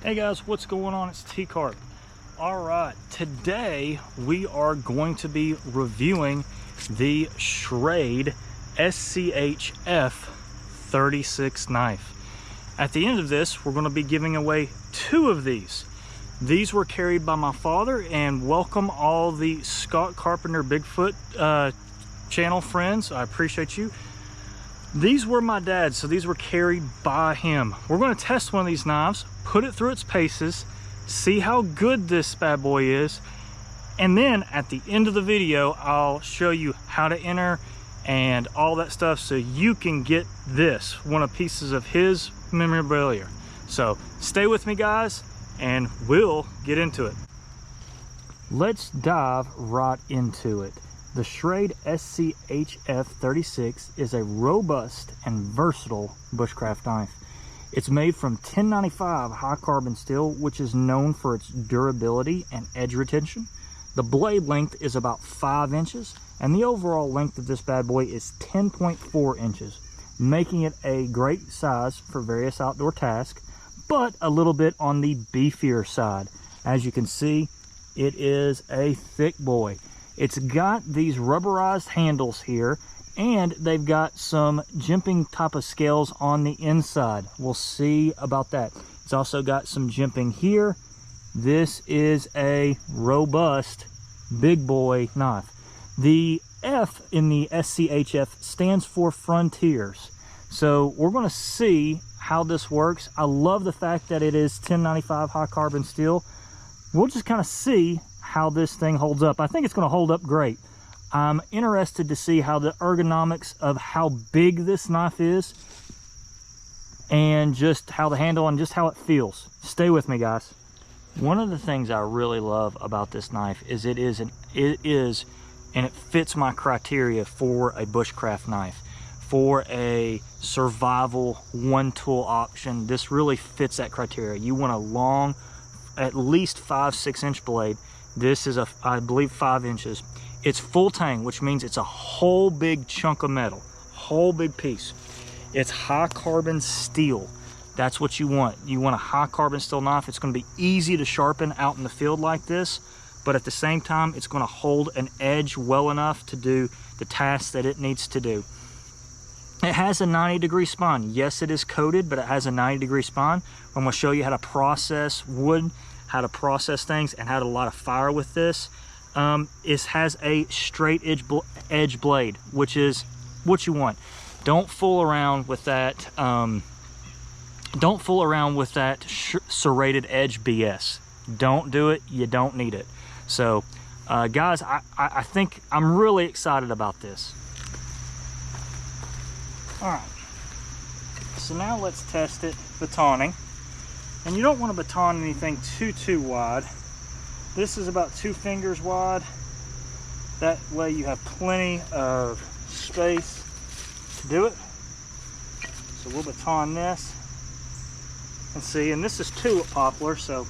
Hey guys, what's going on? It's Tcarp. Alright, today we are going to be reviewing the Schrade SCHF36 knife. At the end of this, we're going to be giving away 2 of these. These were carried by my father, and welcome all the Scott Carpenter Bigfoot channel friends. I appreciate you. These were my dad's, so these were carried by him. We're going to test one of these knives, put it through its paces, see how good this bad boy is, and then at the end of the video I'll show you how to enter and all that stuff so you can get this, one of pieces of his memorabilia. So stay with me guys and we'll get into it. Let's dive right into it. The Schrade SCHF36 is a robust and versatile bushcraft knife. It's made from 1095 high carbon steel, which is known for its durability and edge retention. The blade length is about 5 inches, and the overall length of this bad boy is 10.4 inches, making it a great size for various outdoor tasks, but a little bit on the beefier side. As you can see, it is a thick boy. It's got these rubberized handles here, and they've got some jimping type of scales on the inside. We'll see about that. It's also got some jimping here. This is a robust big boy knife. The F in the SCHF stands for Frontiers. So we're going to see how this works. I love the fact that it is 1095 high carbon steel. We'll just kind of see how this thing holds up. I think it's going to hold up great. I'm interested to see how the ergonomics of how big this knife is and just how the handle and just how it feels. Stay with me guys. One of the things I really love about this knife is it fits my criteria for a bushcraft knife. For a survival one tool option, this really fits that criteria. You want a long, at least 5-6 inch blade. This is I believe 5 inches. It's full tang, which means it's a whole big chunk of metal, whole big piece. It's high carbon steel. That's what you want. You want a high carbon steel knife. It's going to be easy to sharpen out in the field like this, but at the same time, it's going to hold an edge well enough to do the tasks that it needs to do. It has a 90-degree spine. Yes, it is coated, but it has a 90-degree spine. I'm going to show you how to process wood, how to process things, and how to light a fire with this. It has a straight edge blade, which is what you want. Don't fool around with that. Don't fool around with that serrated edge BS. Don't do it. You don't need it. So, guys, I think I'm really excited about this. All right. So now let's test it batoning. And you don't want to baton anything too wide. This is about 2 fingers wide. That way you have plenty of space to do it. So we'll baton this. And see, and this is tulip poplar, so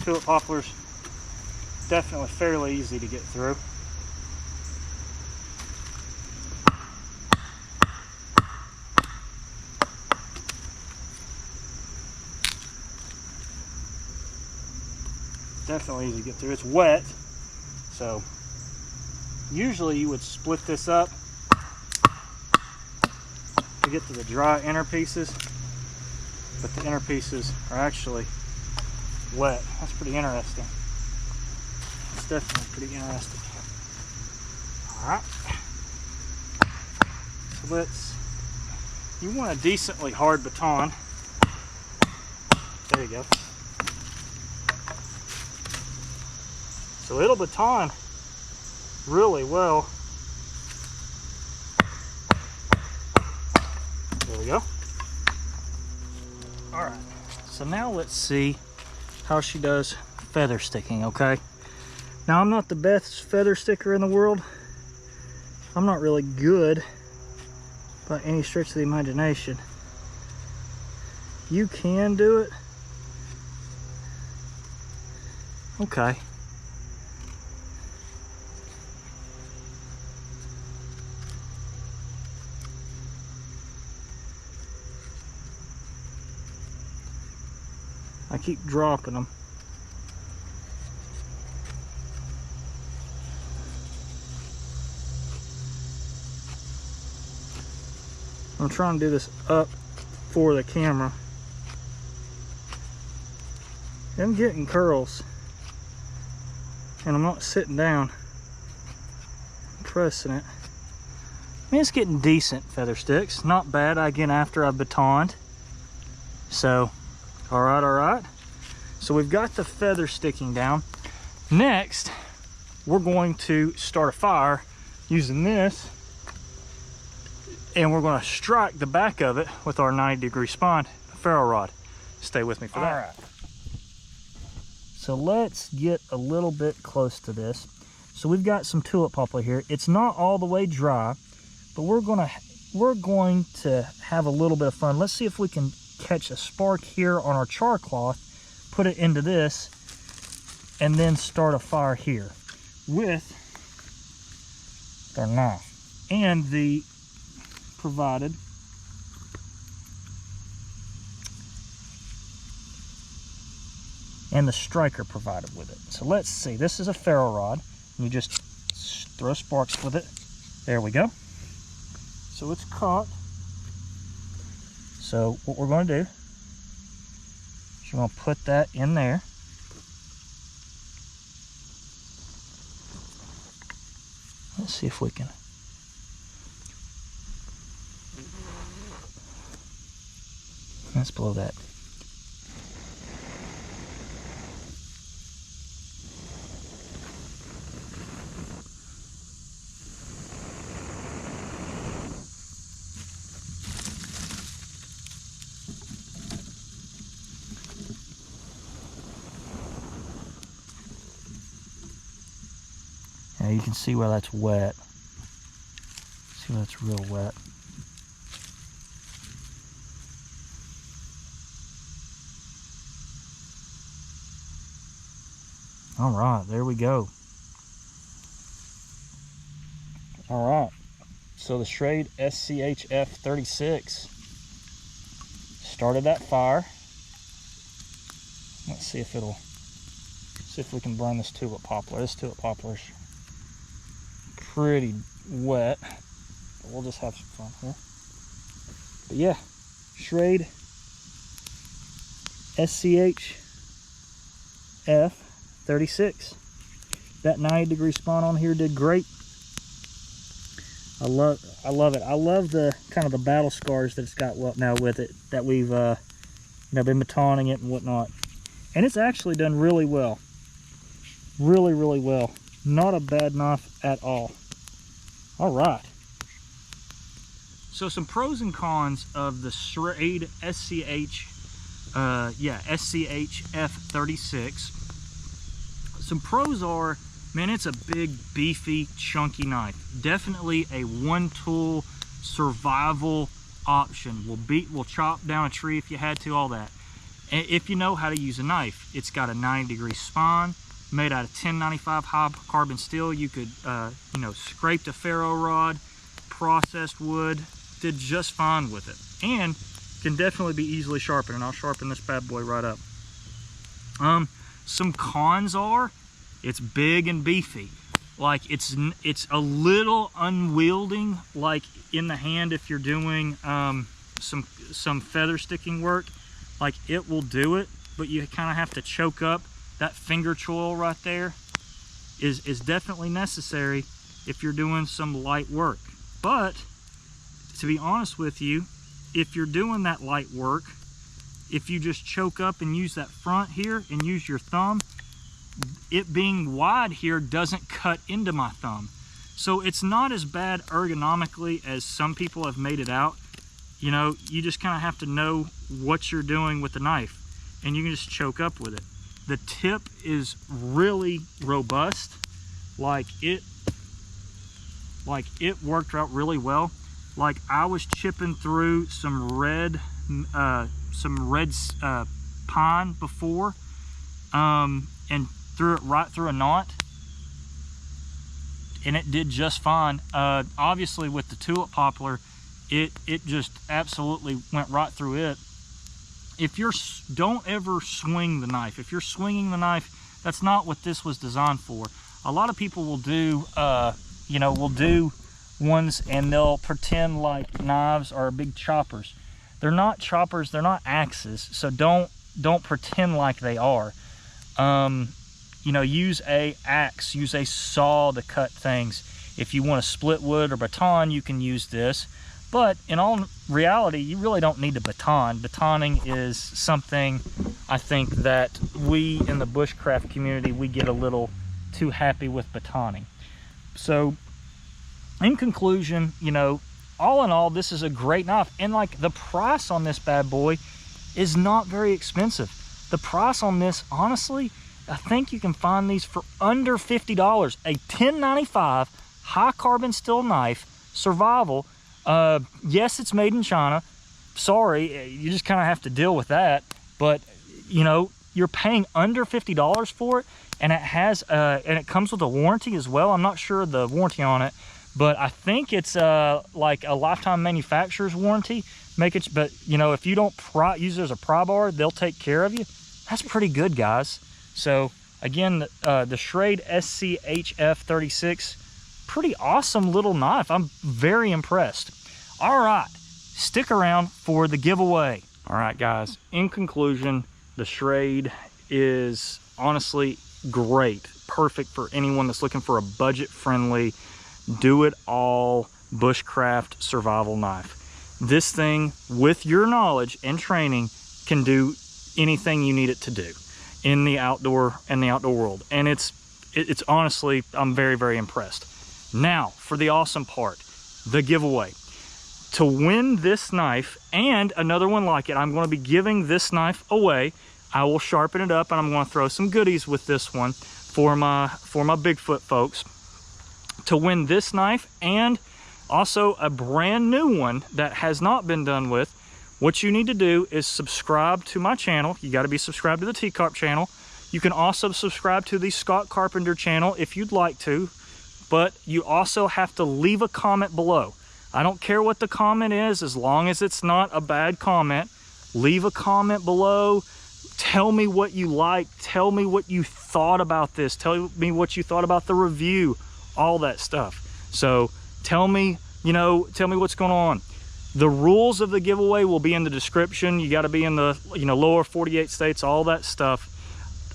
tulip poplar's definitely fairly easy to get through. Definitely easy to get through. It's wet, so usually you would split this up to get to the dry inner pieces, but the inner pieces are actually wet. That's pretty interesting. It's definitely pretty interesting. All right, so you want a decently hard baton. There you go. So it'll baton really well. There we go. All right, so now let's see how she does feather sticking, okay? Now I'm not the best feather sticker in the world. I'm not really good by any stretch of the imagination. You can do it. Okay. I keep dropping them. I'm trying to do this up for the camera. I'm getting curls, and I'm not sitting down. I'm pressing it. I mean, it's getting decent feather sticks. Not bad, again, after I've batoned. So, all right. So we've got the feather sticking down. Next, we're going to start a fire using this, and we're going to strike the back of it with our 90-degree spine ferro rod. Stay with me for that. All right. So let's get a little bit close to this. So we've got some tulip poplar here. It's not all the way dry, but we're going to have a little bit of fun. Let's see if we can catch a spark here on our char cloth, put it into this, and then start a fire here with our knife and the provided and the striker provided with it. So let's see, this is a ferro rod, and you just throw sparks with it. There we go. So it's caught. So what we're going to do is we're going to put that in there. Let's see if we can. Let's blow that. Now you can see where that's wet. See where that's real wet. All right, there we go. All right, so the Schrade SCHF36 started that fire. Let's see if we can burn this tulip poplar. This tulip poplar's pretty wet, but we'll just have some fun here. But yeah, Schrade SCHF36. That 90-degree spawn on here did great. I love it. I love the kind of the battle scars that it's got now with it, that we've been batoning it and whatnot. And it's actually done really well. Really well. Not a bad knife at all. All right. So some pros and cons of the Schrade SCHF36. Some pros are, man, it's a big, beefy, chunky knife. Definitely a one-tool survival option. We'll chop down a tree if you had to, all that. And if you know how to use a knife, it's got a 90-degree spine, made out of 1095 high carbon steel. You could, scrape the ferro rod, processed wood, did just fine with it, and can definitely be easily sharpened. And I'll sharpen this bad boy right up. Some cons are, it's big and beefy. Like it's a little unwielding, like in the hand if you're doing some feather sticking work. Like it will do it, but you kind of have to choke up. That finger choil right there is definitely necessary if you're doing some light work. But to be honest with you, if you're doing that light work, if you just choke up and use that front here and use your thumb, it being wide here doesn't cut into my thumb. So it's not as bad ergonomically as some people have made it out. You know, you just kind of have to know what you're doing with the knife, and you can just choke up with it. The tip is really robust. Like it worked out really well. Like I was chipping through some red pine before, and threw it right through a knot, and it did just fine. Obviously with the tulip poplar, it just absolutely went right through it. don't ever swing the knife. If you're swinging the knife, that's not what this was designed for. A lot of people will do, you know, will do ones and they'll pretend like knives are big choppers. They're not choppers, they're not axes, so don't pretend like they are. You know, use a axe, use a saw to cut things. If you want to split wood or baton, you can use this. But in all reality, you really don't need a baton. Batoning is something I think that we in the bushcraft community, we get a little too happy with batoning. So in conclusion, you know, all in all, this is a great knife. And like the price on this bad boy is not very expensive. The price on this, honestly, I think you can find these for under $50. A 1095 high carbon steel knife, survival. Yes, it's made in China. Sorry, you just kind of have to deal with that. But you know, you're paying under $50 for it, and it has and it comes with a warranty as well. I'm not sure of the warranty on it, but I think it's like a lifetime manufacturer's warranty. But you know, if you don't use it as a pry bar, they'll take care of you. That's pretty good, guys. So again, the Schrade SCHF36, pretty awesome little knife. I'm very impressed. All right, stick around for the giveaway. All right, guys, in conclusion, the Schrade is honestly great. Perfect for anyone that's looking for a budget-friendly, do-it-all bushcraft survival knife. This thing, with your knowledge and training, can do anything you need it to do in the outdoor world. And it's honestly, I'm very, very impressed. Now for the awesome part, the giveaway. To win this knife and another one like it, I'm going to be giving this knife away. I will sharpen it up and I'm going to throw some goodies with this one for my Bigfoot folks. To win this knife and also a brand new one that has not been done with, what you need to do is subscribe to my channel. You got to be subscribed to the Tcarp channel. You can also subscribe to the Scott Carpenter channel if you'd like to, but you also have to leave a comment below. I don't care what the comment is, as long as it's not a bad comment. Leave a comment below. Tell me what you like. Tell me what you thought about this. Tell me what you thought about the review, all that stuff. So tell me, you know, tell me what's going on. The rules of the giveaway will be in the description. You got to be in the, you know, lower 48 states, all that stuff.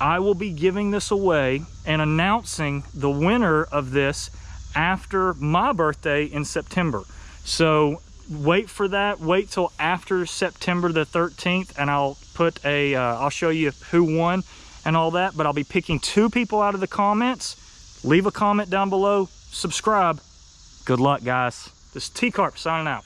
I will be giving this away and announcing the winner of this after my birthday in September. So wait for that. Wait till after September the 13th, and I'll put a, I'll show you who won and all that. But I'll be picking 2 people out of the comments. Leave a comment down below. Subscribe. Good luck, guys. This is Tcarp signing out.